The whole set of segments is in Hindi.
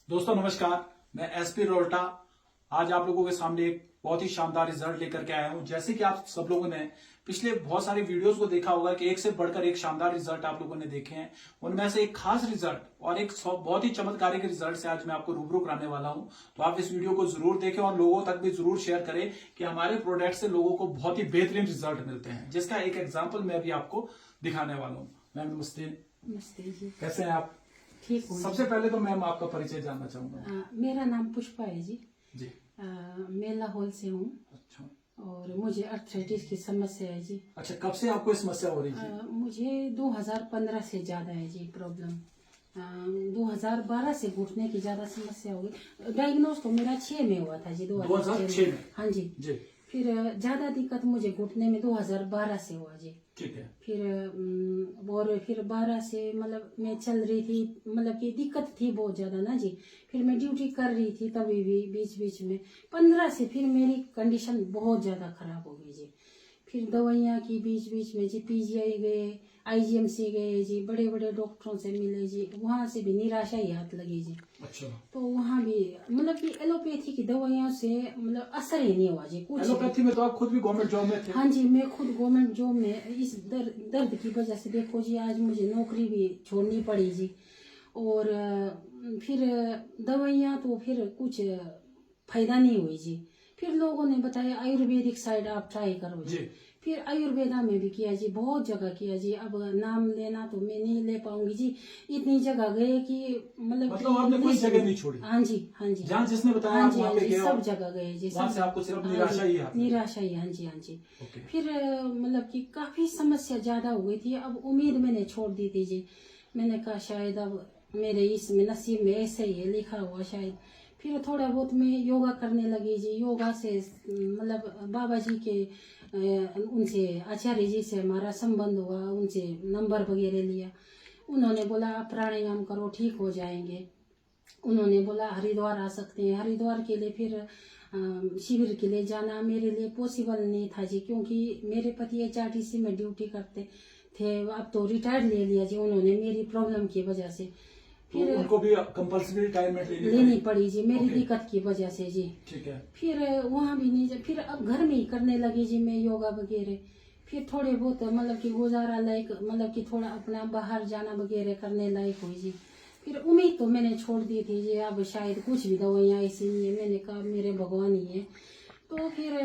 दोस्तों नमस्कार, मैं एसपी रोल्टा आज आप लोगों के सामने एक बहुत ही शानदार रिजल्ट लेकर के आया हूं। जैसे कि आप सब लोगों ने पिछले बहुत सारे वीडियोस को देखा होगा कि एक से बढ़कर एक शानदार रिजल्ट आप लोगों ने देखे हैं। उनमें से एक खास रिजल्ट और एक बहुत ही चमत्कारिक रिजल्ट से आज मैं आपको रूबरू कराने वाला हूं। तो आप इस वीडियो को जरूर देखें और लोगों तक भी जरूर शेयर करें कि हमारे प्रोडक्ट से लोगों को बहुत ही बेहतरीन रिजल्ट मिलते हैं, जिसका एक एग्जाम्पल मैं भी आपको दिखाने वाला हूँ। मैम नमस्ते। नमस्ते जी। कैसे हैं आप? ठीक हूँ। सबसे पहले तो मैम आपका परिचय जानना चाहूंगा। मेरा नाम पुष्पा है जी। जी। मैं लाहौल से हूँ अच्छा। और मुझे अर्थराइटिस की समस्या है जी। अच्छा, कब से आपको समस्या हो रही है? मुझे 2015 से ज्यादा है जी प्रॉब्लम। 2012 से घुटने की ज्यादा समस्या हो गई। डायग्नोज तो मेरा 6 में हुआ था जी, 2006 में। हाँ जी। जी। फिर ज्यादा दिक्कत मुझे घुटने में 2012 से हुआ जी। ठीक है। फिर 12 से मतलब मैं चल रही थी, मतलब कि दिक्कत थी बहुत ज्यादा ना जी। फिर मैं ड्यूटी कर रही थी तभी भी बीच बीच में 15 से फिर मेरी कंडीशन बहुत ज्यादा खराब हो गई जी। फिर दवाइयाँ की बीच बीच में जी, पीजीआई गए, आईजीएमसी गए जी, बड़े बड़े डॉक्टरों से मिले जी, वहाँ से भी निराशा ही हाथ लगी जी। अच्छा। तो वहाँ भी मतलब कि एलोपैथी की दवाइयों से मतलब असर ही नहीं हुआ जी कुछ। एलोपैथी में तो आप खुद भी गवर्नमेंट जॉब में थे? हाँ जी, मैं खुद गवर्नमेंट जॉब में। इस दर्द की वजह से देखो जी, आज मुझे नौकरी भी छोड़नी पड़ी जी। और फिर दवाइयाँ तो फिर कुछ फायदा नहीं हुई जी। फिर लोगों ने बताया आयुर्वेदिक साइड आप ट्राई करो जी। फिर आयुर्वेदा में भी किया जी, बहुत जगह किया जी। अब नाम लेना तो मैं नहीं ले पाऊंगी जी, इतनी जगह गए कि मतलब आपने कोई जगह नहीं छोड़ी? हाँ जी, हाँ जी। जहाँ जिसने बताया हाँ आप जी, वहाँ हाँ पे जी, गए सब और जगह गए जी। वहाँ से आपको सिर्फ निराशा ही हाथ लगी? निराशा ही, हाँ जी, हाँ जी। ओके। फिर मतलब कि काफी समस्या ज्यादा हो गई थी। अब उम्मीद मैंने छोड़ दी थी जी। मैंने कहा शायद अब मेरे इसमें नसीब में ऐसे ही है लिखा हुआ शायद। फिर थोड़ा बहुत मैं योगा करने लगी जी। योगा से मतलब बाबा जी के उनसे आचार्य जी से हमारा संबंध हुआ, उनसे नंबर वगैरह लिया। उन्होंने बोला आप प्राणायाम करो ठीक हो जाएंगे। उन्होंने बोला हरिद्वार आ सकते हैं। हरिद्वार के लिए फिर शिविर के लिए जाना मेरे लिए पॉसिबल नहीं था जी, क्योंकि मेरे पति एचआरटीसी में ड्यूटी करते थे। अब तो रिटायर्ड ले लिया जी उन्होंने मेरी प्रॉब्लम की वजह से। फिर तो उनको भी कंपल्सरी रिटायरमेंट लेनी पड़ी जी मेरी दिक्कत की वजह से जी। ठीक है। फिर वहाँ भी नहीं, फिर अब घर में ही करने लगी जी मैं योगा वगैरह। फिर थोड़े बहुत मतलब कि गुजारा लायक, मतलब कि थोड़ा अपना बाहर जाना वगैरह करने लायक हुई जी। फिर उम्मीद तो मैंने छोड़ दी थी जी, अब शायद कुछ भी दवाइयाँ ऐसी नहीं है। मैंने कहा मेरे भगवान ही है। तो फिर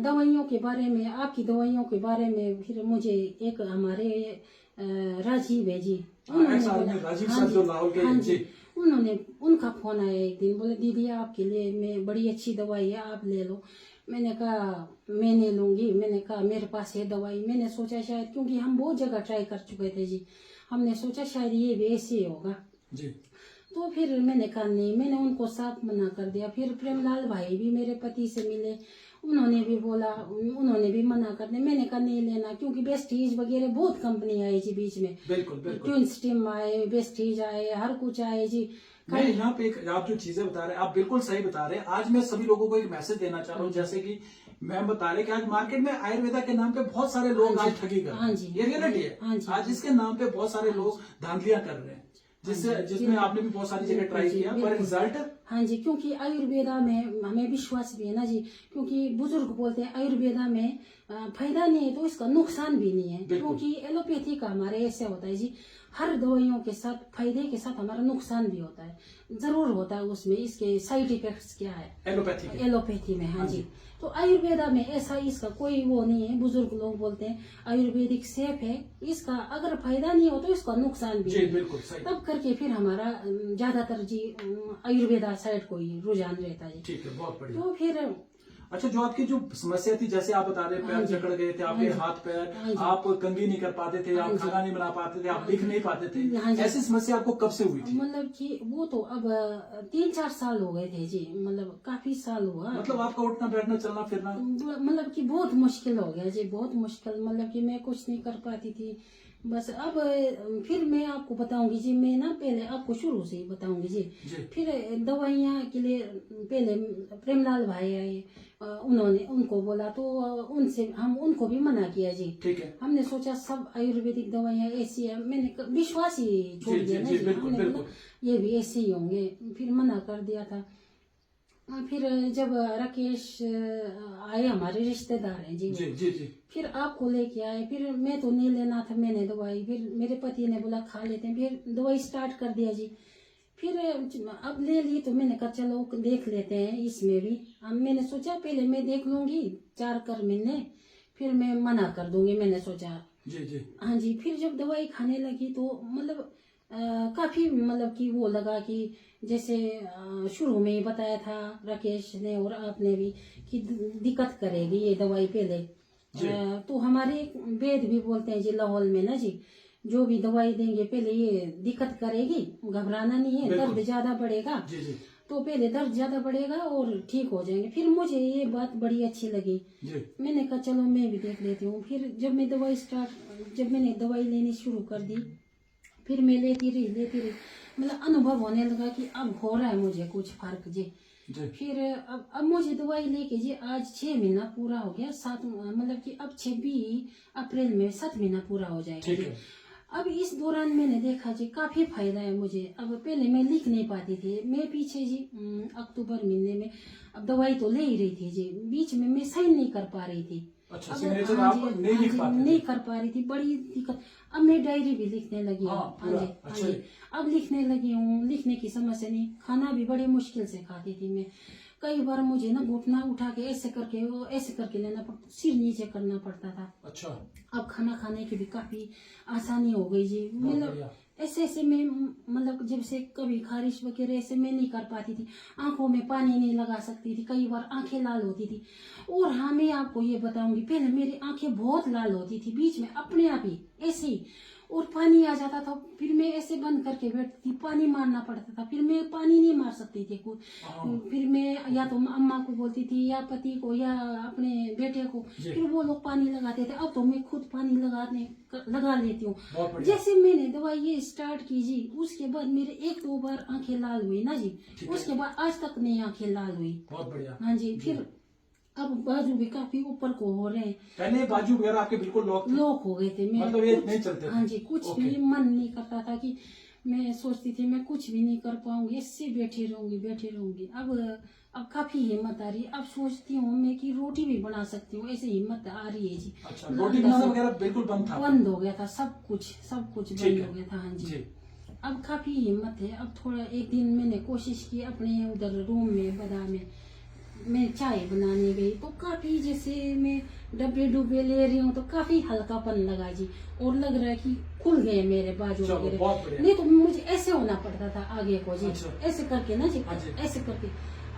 दवाइयों के बारे में, आपकी दवाइयों के बारे में फिर मुझे एक हमारे राजीव है जी, उन्होंने बोला, हाँ जी, उन्होंने उनका फोन आया एक दिन, बोले दीदी आपके लिए मैं बड़ी अच्छी दवाई है आप ले लो। मैंने कहा मैं नहीं लूंगी। मैंने कहा मेरे पास है दवाई। मैंने सोचा शायद, क्योंकि हम बहुत जगह ट्राई कर चुके थे जी, हमने सोचा शायद ये भी ऐसे ही होगा जी। तो फिर मैंने कहा नहीं, मैंने उनको साफ मना कर दिया। फिर प्रेमलाल भाई भी मेरे पति से मिले, उन्होंने भी बोला, उन्होंने भी मना कर दिया। मैंने कहा नहीं लेना, क्योंकि वेस्टीज वगैरह बहुत कंपनी आई जी बीच में। बिल्कुल बिल्कुल। ट्विन स्टीम आए, वेस्टीज आए, हर कुछ आए जी। मैं यहाँ पे आप जो चीजें बता रहे हैं आप बिल्कुल सही बता रहे हैं। आज मैं सभी लोगों को एक मैसेज देना चाह रहा हूँ, जैसे कि मैम बता रहे कि आज मार्केट में आयुर्वेदा के नाम पे बहुत सारे लोग आज ठगी कर रहे हैं। ये रियलिटी है। आज इसके नाम पे बहुत सारे लोग धांधलियां कर रहे हैं, जिसमें आपने भी बहुत सारी जगह ट्राई किया पर रिजल्ट। हाँ जी, क्योंकि आयुर्वेदा में हमें विश्वास भी है ना जी, क्योंकि बुजुर्ग बोलते हैं आयुर्वेदा में फायदा नहीं है तो इसका नुकसान भी नहीं है। क्योंकि एलोपैथी का हमारे ऐसे होता है जी, हर दवाइयों के साथ फायदे के साथ हमारा नुकसान भी होता है, जरूर होता है उसमें। इसके साइड इफेक्ट्स क्या है एलोपैथी में? हाँ जी। तो आयुर्वेदा में ऐसा इसका कोई वो नहीं है। बुजुर्ग लोग बोलते हैं आयुर्वेदिक सेफ है, इसका अगर फायदा नहीं हो तो इसका नुकसान भी है। बिल्कुल सही। तब करके फिर हमारा ज्यादातर जी आयुर्वेदा साइड को ही रुझान रहता है। ठीक है, बहुत बढ़िया। तो फिर अच्छा, जो आपकी जो समस्या थी, जैसे आप बता रहे पैर जकड़ गए थे आपके, हाथ पैर, आप कंघी नहीं कर पाते थे, आप खाना नहीं बना पाते थे, आप लिख नहीं पाते थे, ऐसी समस्या आपको कब से हुई थी? मतलब कि वो तो अब 3-4 साल हो गए थे जी, मतलब काफी साल हुआ। मतलब आपका उठना बैठना चलना फिरना मतलब कि बहुत मुश्किल हो गया जी, बहुत मुश्किल। मतलब कि मैं कुछ नहीं कर पाती थी, बस अब फिर मैं आपको बताऊंगी जी। मैं ना पहले आपको शुरू से ही बताऊंगी जी। जी फिर दवाइयाँ के लिए पहले प्रेमलाल भाई आए, उन्होंने उनको बोला तो उनसे हम उनको भी मना किया जी। ठीक है। हमने सोचा सब आयुर्वेदिक दवाइयाँ ऐसी है, मैंने विश्वास ही छोड़ जी दिया जी ना जी जी। बिल्कुल हमने बोला बिल्कुल। ये भी ऐसे ही होंगे, फिर मना कर दिया था। फिर जब राकेश आए, हमारे रिश्तेदार हैं जी वो, जी जी जी फिर आपको लेके आए। फिर मैं तो नहीं लेना था मैंने दवाई, फिर मेरे पति ने बोला खा लेते हैं, फिर दवाई स्टार्ट कर दिया जी। फिर अब ले ली तो मैंने कहा चलो देख लेते हैं इसमें भी। अब मैंने सोचा पहले मैं देख लूंगी 4 महीने, फिर मैं मना कर दूंगी, मैंने सोचा। जी जी हाँ जी। फिर जब दवाई खाने लगी तो मतलब काफी मतलब कि वो लगा कि जैसे शुरू में ही बताया था राकेश ने और आपने भी कि दिक्कत करेगी ये दवाई पहले। जी तो हमारे वेद भी बोलते हैं जी लाहौल में ना जी, जो भी दवाई देंगे पहले ये दिक्कत करेगी, घबराना नहीं है, बिल्कुल। दर्द ज्यादा बढ़ेगा जी जी तो पहले दर्द ज्यादा बढ़ेगा और ठीक हो जाएंगे। फिर मुझे ये बात बड़ी अच्छी लगी, जी मैंने कहा चलो मैं भी देख लेती हूँ। फिर जब मैंने दवाई लेनी शुरू कर दी, फिर मैं लेती रही, मतलब अनुभव होने लगा कि अब हो रहा है मुझे कुछ फर्क जी। जी फिर अब मुझे दवाई लेके जी आज 6 महीना पूरा हो गया। 7 मतलब कि अब 26 अप्रैल में 7 महीना पूरा हो जाएगा ठीक जी। है। अब इस दौरान मैंने देखा जी काफी फायदा है मुझे। अब पहले मैं लिख नहीं पाती थी, मैं पीछे जी अक्टूबर महीने में अब दवाई तो ले ही रही थी जी, बीच में मैं साइन नहीं कर पा रही थी। अच्छा, अब सिग्नेचर हाँ आप जी, नहीं हाँ लिख जी, पाते थे। नहीं कर पा रही थी, बड़ी दिक्कत। अब मैं डायरी भी लिखने लगी हूँ। हाँ, हाँ पूरा, जी, हाँ अच्छा जी। जी। अब लिखने लगी हूँ, लिखने की समस्या नहीं। खाना भी बड़े मुश्किल से खाती थी मैं, कई बार मुझे ना घुटना उठा के ऐसे करके वो ऐसे करके लेना पड़ता, सिर नीचे करना पड़ता था। अच्छा, अब खाना खाने की भी काफी आसानी हो गई जी। बहुत मतलब बढ़िया। ऐसे में मतलब जब से कभी खारिश वगैरह ऐसे मैं नहीं कर पाती थी, आंखों में पानी नहीं लगा सकती थी, कई बार आंखें लाल होती थी। और हाँ मैं आपको ये बताऊंगी, पहले मेरी आंखें बहुत लाल होती थी बीच में अपने आप ही ऐसे ही, और पानी आ जाता था, फिर मैं ऐसे बंद करके बैठती थी, पानी मारना पड़ता था, फिर मैं पानी नहीं मार सकती थी कुछ। हाँ। फिर मैं या तो अम्मा को बोलती थी या पति को या अपने बेटे को, जी। फिर वो लोग पानी लगाते थे। अब तो मैं खुद पानी लगा लेती हूँ। बहुत बढ़िया। जैसे मैंने दवाई ये स्टार्ट की जी, उसके बाद मेरे 1-2 बार आंखें लाल हुई ना जी, ठीक है। उसके बाद आज तक नहीं आंखें लाल हुई। बहुत बढ़िया। हाँ जी। फिर अब बाजू भी काफी ऊपर को हो रहे हैं, पहले बाजू वगैरह आपके बिल्कुल लॉक थे? लॉक हो गए थे। मैं मतलब ये कुछ नहीं चलते थे? हाँ जी, कुछ ओके। भी मन नहीं करता था कि मैं सोचती थी मैं कुछ भी नहीं कर पाऊंगी, इससे बैठी रहूंगी। अब काफी हिम्मत आ रही है। अब सोचती हूँ मैं कि रोटी भी बना सकती हूँ, ऐसे हिम्मत आ रही है जी। अच्छा, रोटी बनाना वगैरह बिल्कुल बंद था? बंद हो गया था, सब कुछ ठीक बंद है। हो गया था। हाँ जी। जी अब काफी हिम्मत है। अब थोड़ा एक दिन मैंने कोशिश की अपने उधर रूम में बदा में, मैं चाय बनाने गई तो काफी जैसे मैं डब्बे ले रही हूँ तो काफी हल्कापन लगा जी, और लग रहा है कि खुल गए मेरे बाजू चलो, वगैरह। बहुत बढ़िया। नहीं तो मुझे ऐसे होना पड़ता था आगे को जी, अच्छा। ऐसे करके ना जी, हाँ जी। ऐसे करके।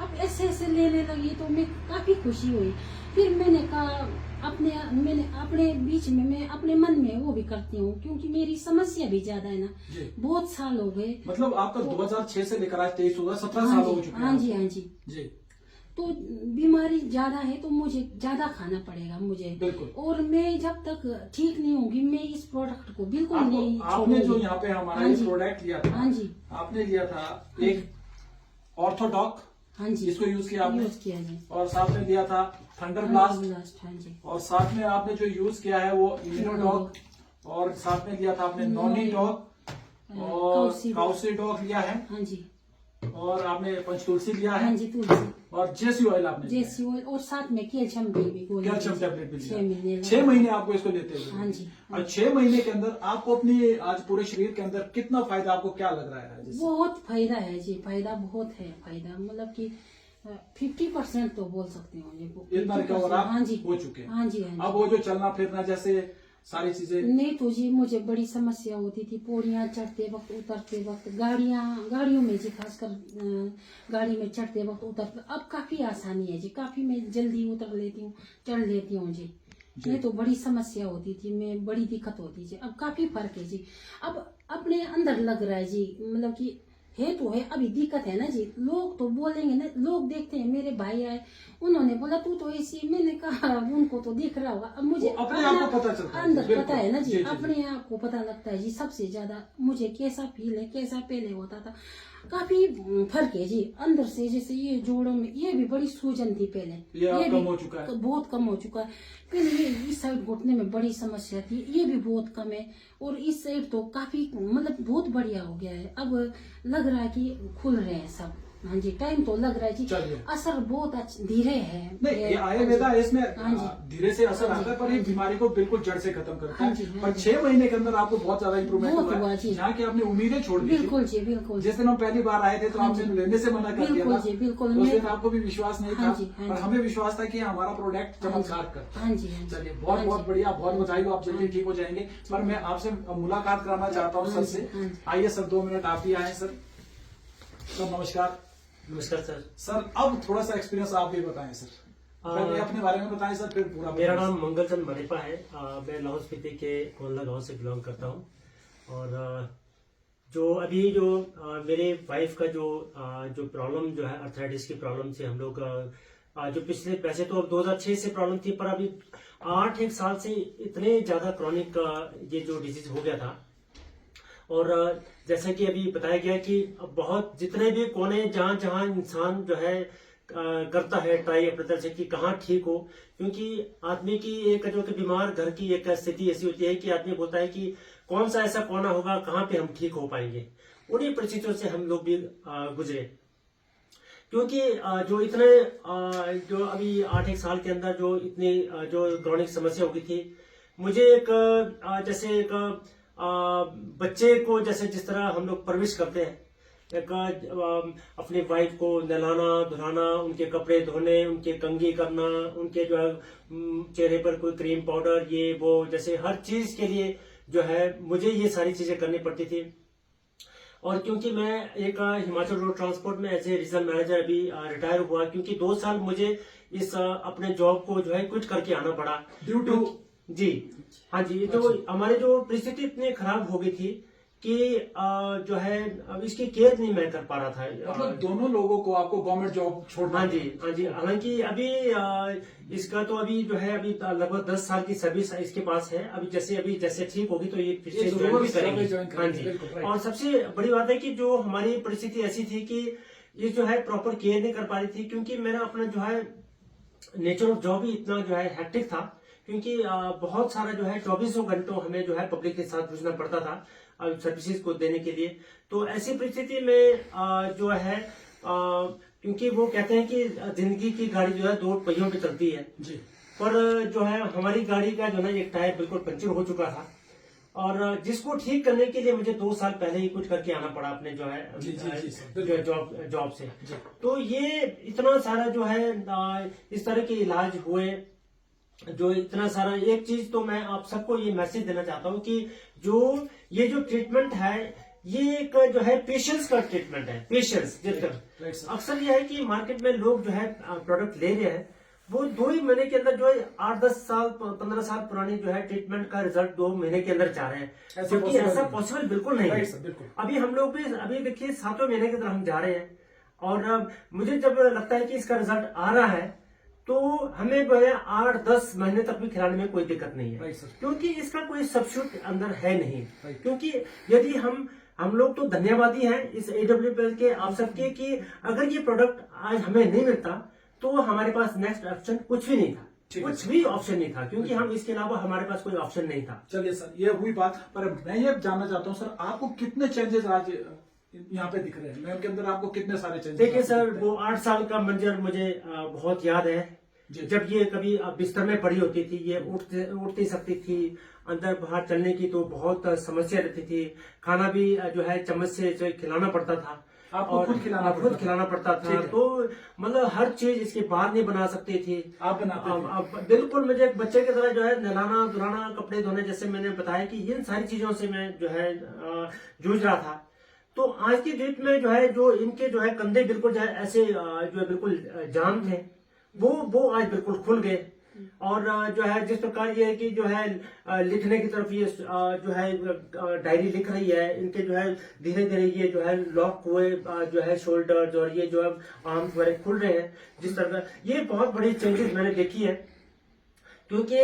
अब ऐसे लेने लगी तो मैं काफी खुशी हुई। फिर मैंने कहा मैंने अपने बीच में मैं अपने मन में वो भी करती हूँ, क्योंकि मेरी समस्या भी ज्यादा है ना, जी। बहुत साल हो गए। मतलब आपका 2006 से लेकर आज 23 होगा, 17 साल हो चुके हैं। हाँ जी, आपको। हाँ जी। जी तो बीमारी ज्यादा है तो मुझे ज्यादा खाना पड़ेगा मुझे, बिल्कुल। और मैं जब तक ठीक नहीं होगी मैं इस प्रोडक्ट को बिल्कुल नहीं आपने जो छोड़ूंगी। यहाँ पे हमारा हाँ ये जी। प्रोडक्ट लिया था, हाँ जी, आपने लिया था हाँ एक ऑर्थोडॉक, हाँ जी, इसको यूज किया आपने, यूज किया जी। और साथ में लिया था थंडर ब्लास्ट, ब्लास्ट, हाँ जी। और साथ में आपने जो यूज किया है वो इम्यूनोडॉक, और साथ में लिया था आपने नॉनी डॉग और काउसी डॉग लिया है, हाँ जी, और आपने पंचतुलसी लिया हाँ है, जी, तुलसी, और जेसी ऑयल आपने लिया है। जैसी ऑयल, और साथ में कैल्शियम भी गोली, कैल्शियम टैबलेट भी 6 महीने लिया। लगा। 6 महीने आपको इसको लेते हुए। हाँ जी। और 6 महीने के अंदर आपको अपनी आज पूरे शरीर के अंदर कितना फायदा, आपको क्या लग रहा है? जैसे बहुत फायदा है जी, फायदा बहुत है। फायदा मतलब कि 50% तो बोल सकते हो जी। इतना रिकवर आप हाँ जी, हो चुके हैं? हाँ जी, हाँ जी। अब वो जो चलना फिरना जैसे सारी चीजें? नहीं तो जी मुझे बड़ी समस्या होती थी, पौड़ियाँ चढ़ते वक्त उतरते वक्त, गाड़ियों में जी, खासकर गाड़ी में चढ़ते वक्त उतरते। अब काफी आसानी है जी, काफी मैं जल्दी उतर लेती हूँ, चढ़ लेती हूँ जी। नहीं तो बड़ी समस्या होती थी, मैं बड़ी दिक्कत होती थी। अब काफी फर्क है जी। अब अपने अंदर लग रहा है जी, मतलब कि है तो है, अभी दिक्कत है ना जी, लोग तो बोलेंगे ना, लोग देखते हैं, मेरे भाई आए उन्होंने बोला तू तो ऐसी, मैंने कहा उनको तो दिख रहा होगा, अब मुझे वो अपने आप को पता चलता है, अंदर बिल्कुल। पता है ना जी, जी, जी, जी। अपने आप को पता लगता है जी। सबसे ज्यादा मुझे कैसा फील है, कैसा पहले होता था, काफी फर्क है जी अंदर से। जैसे ये जोड़ों में ये भी बड़ी सूजन थी पहले, ये अब भी कम हो चुका है। बहुत कम हो चुका है। पहले ये इस साइड घुटने में बड़ी समस्या थी, ये भी बहुत कम है, और इस साइड तो काफी मतलब बहुत बढ़िया हो गया है। अब लग रहा है कि खुल रहे हैं सब। हाँ जी, टाइम तो लग रहा है जी, चलिए। असर बहुत धीरे है। नहीं, ये आयुर्वेदा है, इसमें हाँ जी। धीरे से असर हाँ आता है, जी, पर ये बीमारी को बिल्कुल जड़ से खत्म करता हाँ जी, है। हाँ पर जी। 6 महीने के अंदर आपको बहुत ज्यादा इंप्रूवमेंट बहुत हुआ हुआ है, जी। जहाँ की आपने उम्मीदें छोड़ दी थी। बिल्कुल जी, बिल्कुल। जिस दिन हम पहली बार आए थे तो हाँ आपने जी। लेने से मना कर दिया बिल्कुल था। जी, बिल्कुल। उस दिन मैं- आपको भी विश्वास नहीं हाँ था, जी, हाँ पर जी। हमें विश्वास था कि हमारा प्रोडक्ट हाँ जी, चमत्कार कर। हाँ जी, हाँ जी। चलिए, बहुत हाँ बहुत जी। बढ़िया, बहुत बधाई हो, आप जल्दी हाँ ठीक हो जाएंगे। पर मैं आपसे मुलाकात कराना चाहता हूँ हाँ सर जी, से। हाँ जी। आइए सर, 2 मिनट आप भी आए सर। सर नमस्कार। नमस्कार सर। सर अब थोड़ा सा एक्सपीरियंस आप भी बताएं सर। पहले अपने बारे में बताएं सर, फिर पूरा मेरा बताएं। नाम मंगलचंद मरेपा है। मैं लाहौल स्पीति के कोंडला गांव से बिलोंग करता हूं। और जो अभी जो मेरे वाइफ का जो प्रॉब्लम जो है अर्थराइटिस की प्रॉब्लम से हम लोग जो पिछले, वैसे तो अब 2006 से प्रॉब्लम थी, पर अभी 8-1 साल से इतने ज्यादा क्रॉनिक ये जो डिजीज हो गया था। और जैसा कि अभी बताया गया कि बहुत जितने भी कोने जहां जहां इंसान जो है करता है ट्राई अपने तरफ से कि कहाँ ठीक हो, क्योंकि आदमी की एक जो कि बीमार घर की एक स्थिति ऐसी होती है कि आदमी बोलता है कि कौन सा ऐसा कोना होगा कहाँ पे हम ठीक हो पाएंगे। उन्हीं परिस्थितियों से हम लोग भी गुजरे, क्योंकि जो इतने जो अभी 8-1 साल के अंदर जो इतनी जो क्रॉनिक समस्या हो गई थी, मुझे एक जैसे एक बच्चे को जैसे जिस तरह हम लोग परवरिश करते हैं, एक अपनी वाइफ को नहलाना धुलाना, उनके कपड़े धोने, उनके कंघी करना, उनके जो है चेहरे पर कोई क्रीम पाउडर ये वो, जैसे हर चीज के लिए जो है मुझे ये सारी चीजें करनी पड़ती थी। और क्योंकि मैं एक हिमाचल रोड ट्रांसपोर्ट में एज ए रीजनल मैनेजर अभी रिटायर हुआ, क्योंकि 2 साल मुझे इस अपने जॉब को जो है क्विट करके आना पड़ा ड्यू टू। जी हाँ जी। तो हमारे जो परिस्थिति इतनी खराब हो गई थी कि जो है अब इसकी केयर नहीं मैं कर पा रहा था। मतलब दोनों लोगों को आपको गवर्नमेंट जॉब छोड़ना। हाँ जी, हाँ जी। हालांकि अभी इसका तो अभी जो है अभी लगभग 10 साल की सर्विस इसके पास है। अभी जैसे ठीक होगी तो ये फिर से जरूर ज्वाइन भी ज्वाइन करेंगे। हाँ करेंगे, बिल्कुल, जी। राइट। और सबसे बड़ी बात है कि जो हमारी परिस्थिति ऐसी थी कि ये जो है प्रॉपर केयर नहीं कर पा रही थी, क्योंकि मेरा अपना जो है नेचर ऑफ जॉब ही इतना जो है हेक्टिक था, क्योंकि बहुत सारा जो है 24 घंटों हमें जो है पब्लिक के साथ जुझना पड़ता था सर्विसेज को देने के लिए। तो ऐसी परिस्थिति में जो है क्योंकि वो कहते हैं कि जिंदगी की गाड़ी जो है 2 पहियों पे चलती है जी। पर जो है हमारी गाड़ी का जो है एक टायर बिल्कुल पंचर हो चुका था, और जिसको ठीक करने के लिए मुझे 2 साल पहले ही कुछ करके आना पड़ा अपने जो है जी, जी, जी, सर, जॉब से। जी। तो ये इतना सारा जो है इस तरह के इलाज हुए, जो इतना सारा। एक चीज तो मैं आप सबको ये मैसेज देना चाहता हूँ कि ये जो ट्रीटमेंट है ये एक जो है पेशेंस का ट्रीटमेंट है। Patience right sir. अक्सर यह है कि मार्केट में लोग जो है प्रोडक्ट ले रहे हैं, वो 2 ही महीने के अंदर जो है 8-10 साल 15 साल पुरानी जो है ट्रीटमेंट का रिजल्ट 2 महीने के अंदर जा रहे हैं, जबकि ऐसा पॉसिबल बिल्कुल नहीं राइट है। सर, बिल्कुल। अभी हम लोग भी अभी देखिए 7वें महीने की तरफ हम जा रहे हैं, और मुझे जब लगता है कि इसका रिजल्ट आ रहा है तो हमें जो है 8-10 महीने तक भी खिलाने में कोई दिक्कत नहीं है, राइट सर। क्योंकि इसका कोई सब्स्टिट्यूट अंदर है नहीं। राइट। क्योंकि यदि हम लोग तो धन्यवादी हैं इस AWPL के आप सबके कि अगर ये प्रोडक्ट आज हमें नहीं मिलता तो हमारे पास नेक्स्ट ऑप्शन कुछ भी नहीं था, ठीक है कुछ सर। भी ऑप्शन नहीं था, क्योंकि हम इसके अलावा हमारे पास कोई ऑप्शन नहीं था। चलिए सर, ये हुई बात। पर मैं ये जानना चाहता हूँ सर, आपको कितने चेंजेस आज यहाँ पे दिख रहे हैं? मैं उनके अंदर आपको कितने सारे चेंजेस? देखिए सर, वो 8 साल का मंजर मुझे बहुत याद है, जी। जब ये कभी बिस्तर में पड़ी होती थी, ये उठ नहीं सकती थी, अंदर बाहर चलने की तो बहुत समस्या रहती थी, खाना भी जो है चम्मच से जो खिलाना पड़ता था, आपको और खुद खिलाना पड़ता ठीक था। है। तो मतलब हर चीज इसके बाद नहीं बना सकती थी, आप बनाते थे। अब बिल्कुल मुझे एक बच्चे की तरह जो है नहलाना धुलाना कपड़े धोने, जैसे मैंने बताया कि इन सारी चीजों से मैं जो है जूझ रहा था। तो आज की डेट में जो है जो इनके जो है कंधे बिल्कुल जो है ऐसे जो है बिल्कुल जाम थे, वो आज बिल्कुल खुल गए। और जो है जिस प्रकार ये है कि जो है लिखने की तरफ ये जो है डायरी लिख रही है, इनके जो है धीरे धीरे ये जो है लॉक हुए जो है शोल्डर्स और ये जो है आर्म्स वगैरह खुल रहे हैं, जिस तरह का ये बहुत बड़ी चेंजेस मैंने देखी है। क्योंकि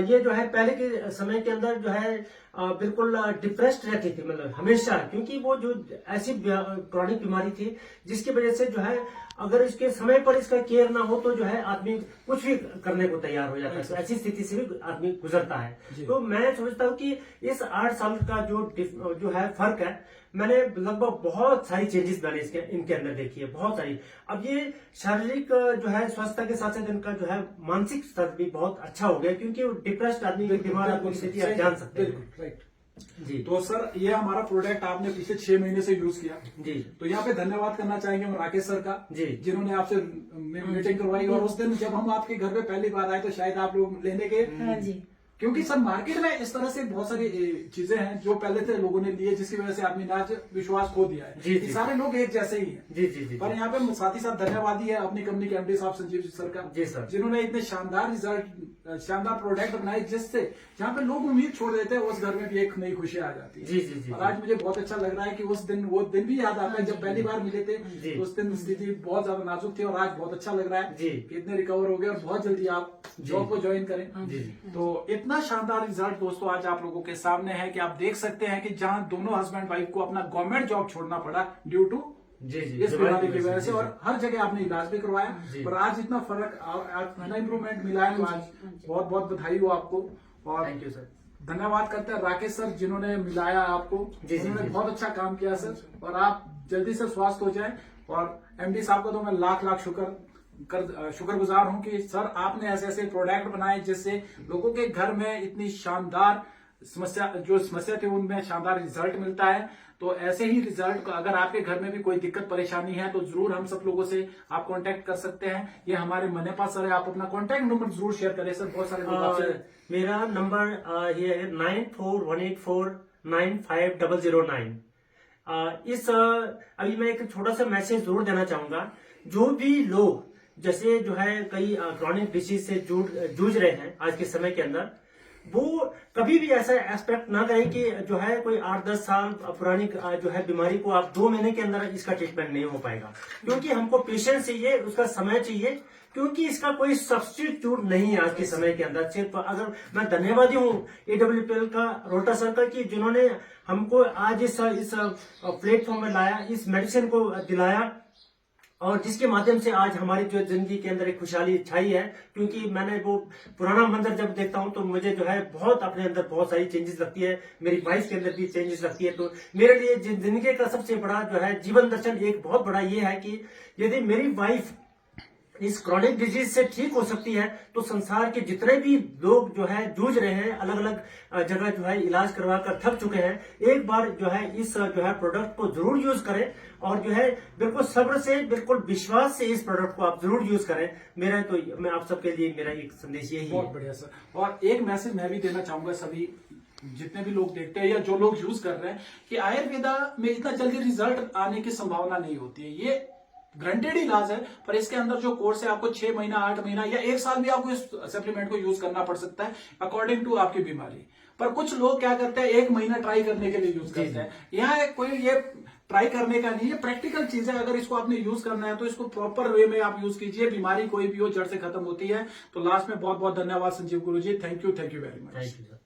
ये जो है पहले के समय के अंदर जो है बिल्कुल डिप्रेस्ड रहती थी, मतलब हमेशा, क्योंकि वो जो ऐसी क्रॉनिक बीमारी थी जिसकी वजह से जो है अगर इसके समय पर इसका केयर ना हो तो जो है आदमी कुछ भी करने को तैयार हो जाता है। तो ऐसी स्थिति से भी आदमी गुजरता है। तो मैं समझता हूँ कि इस 8 साल का जो है फर्क है, मैंने लगभग बहुत सारी चेंजेस मैंने इनके अंदर देखी है, बहुत सारी। अब ये शारीरिक जो है स्वास्थ्य के साथ साथ इनका जो है मानसिक स्तर भी बहुत अच्छा हो गया, क्योंकि डिप्रेस्ड आदमी बीमार आदमी की स्थिति आप जान सकते हैं। राइट जी। तो सर ये हमारा प्रोडक्ट आपने पिछले 6 महीने से यूज किया जी। तो यहाँ पे धन्यवाद करना चाहेंगे हम राकेश सर का, जी, जिन्होंने आपसे मीटिंग करवाई। और उस दिन जब हम आपके घर पे पहली बार आए तो शायद आप लोग लेने के, हाँ जी, क्योंकि सर मार्केट में इस तरह से बहुत सारी चीजें हैं जो पहले थे लोगों ने लिए, जिसकी वजह से आदमी ने आज विश्वास खो दिया है। जी, ये जी। सारे लोग एक जैसे ही हैं। जी जी जी। पर यहाँ पे साथ ही साथ धन्यवाद ही है अपनी कंपनी के एमडी साहब संजीव जी सर का, जी सर। जिन्होंने इतने शानदार रिजल्ट, शानदार प्रोडक्ट बनाए, जिससे जहाँ पे लोग उम्मीद छोड़ देते हैं उस घर में भी एक नई खुशी आ जाती है। जी जी जी। और आज मुझे बहुत अच्छा लग रहा है कि उस दिन, वो दिन भी याद आता है जब पहली बार मिले थे। जी। तो उस दिन स्थिति बहुत ज्यादा नाजुक थी और आज बहुत अच्छा लग रहा है जी। कि इतने रिकवर हो गए और बहुत जल्दी आप जॉब को ज्वाइन करें। जी। तो इतना शानदार रिजल्ट दोस्तों आज आप लोगों के सामने है कि आप देख सकते हैं कि जहां दोनों हस्बैंड वाइफ को अपना गवर्नमेंट जॉब छोड़ना पड़ा ड्यू टू जी जी इस बीमारी की वजह से, और हर जगह आपने इलाज भी जी। करवाया और आज इतना फर्क, इतना इम्प्रूवमेंट मिला है। तो आज बहुत बहुत बधाई हो आपको और थैंक यू सर। धन्यवाद करते हैं राकेश सर, जिन्होंने मिलाया आपको। जी, जी, उन्होंने जी। बहुत अच्छा काम किया सर, और आप जल्दी से स्वस्थ हो जाएं। और एमडी साहब का तो मैं लाख लाख शुक्रगुजार हूं कि सर आपने ऐसे ऐसे प्रोडक्ट बनाए जिससे लोगों के घर में इतनी शानदार समस्या थी उनमें शानदार रिजल्ट मिलता है। तो ऐसे ही रिजल्ट अगर आपके घर में भी कोई दिक्कत परेशानी है तो जरूर हम सब लोगों से आप कांटेक्ट कर सकते हैं। ये हमारे मनेपा सर है, आप अपना कांटेक्ट नंबर जरूर शेयर करें सर, बहुत सारे लोग आपसे। मेरा नंबर ये है 9418495009। अभी मैं एक छोटा सा मैसेज जरूर देना चाहूंगा। जो भी लोग जैसे जो है कई क्रॉनिक डिसीज से जूझ रहे हैं आज के समय के अंदर, वो कभी भी ऐसा एक्सपेक्ट ना करें कि जो है कोई 8-10 साल पुरानी जो है बीमारी को आप 2 महीने के अंदर इसका ट्रीटमेंट नहीं हो पाएगा। क्योंकि हमको पेशेंस चाहिए, उसका समय चाहिए, क्योंकि इसका कोई सब्स्टिट्यूट नहीं है आज के समय के अंदर। सिर्फ अगर मैं धन्यवादी हूँ AWPL का, रोल्टा सर का, कि जिन्होंने हमको आज इस प्लेटफॉर्म में लाया, इस मेडिसिन को दिलाया, और जिसके माध्यम से आज हमारी जो जिंदगी के अंदर एक खुशहाली छाई है। क्योंकि मैंने वो पुराना मंदिर जब देखता हूँ तो मुझे जो है बहुत अपने अंदर बहुत सारी चेंजेस लगती है, मेरी वाइफ के अंदर भी चेंजेस लगती है। तो मेरे लिए जिंदगी का सबसे बड़ा जो है जीवन दर्शन एक बहुत बड़ा ये है कि यदि मेरी वाइफ इस क्रॉनिक डिजीज से ठीक हो सकती है तो संसार के जितने भी लोग जो है जूझ रहे हैं, अलग अलग जगह जो है इलाज करवा कर थक चुके हैं, एक बार जो है इस जो है प्रोडक्ट को जरूर यूज करें। और जो है बिल्कुल सब्र से, बिल्कुल विश्वास से इस प्रोडक्ट को आप जरूर यूज करें। मैं आप सबके लिए मेरा एक संदेश यही है। बहुत बढ़िया सर। और एक मैसेज मैं भी देना चाहूंगा सभी जितने भी लोग देखते हैं या जो लोग यूज कर रहे हैं, कि आयुर्वेदा में इतना जल्दी रिजल्ट आने की संभावना नहीं होती है। ये ग्रांटेड इलाज है, पर इसके अंदर जो कोर्स है आपको 6 महीना, 8 महीना या 1 साल भी आपको इस सप्लीमेंट को यूज करना पड़ सकता है अकॉर्डिंग टू आपकी बीमारी। पर कुछ लोग क्या करते हैं, 1 महीना ट्राई करने के लिए यूज करते हैं। यहाँ कोई ये ट्राई करने का नहीं है, प्रैक्टिकल चीज है। अगर इसको आपने यूज करना है तो इसको प्रॉपर वे में आप यूज कीजिए। बीमारी कोई भी हो जड़ से खत्म होती है। तो लास्ट में बहुत बहुत धन्यवाद Sanjeev Guru ji, thank you very much. Thank you sir.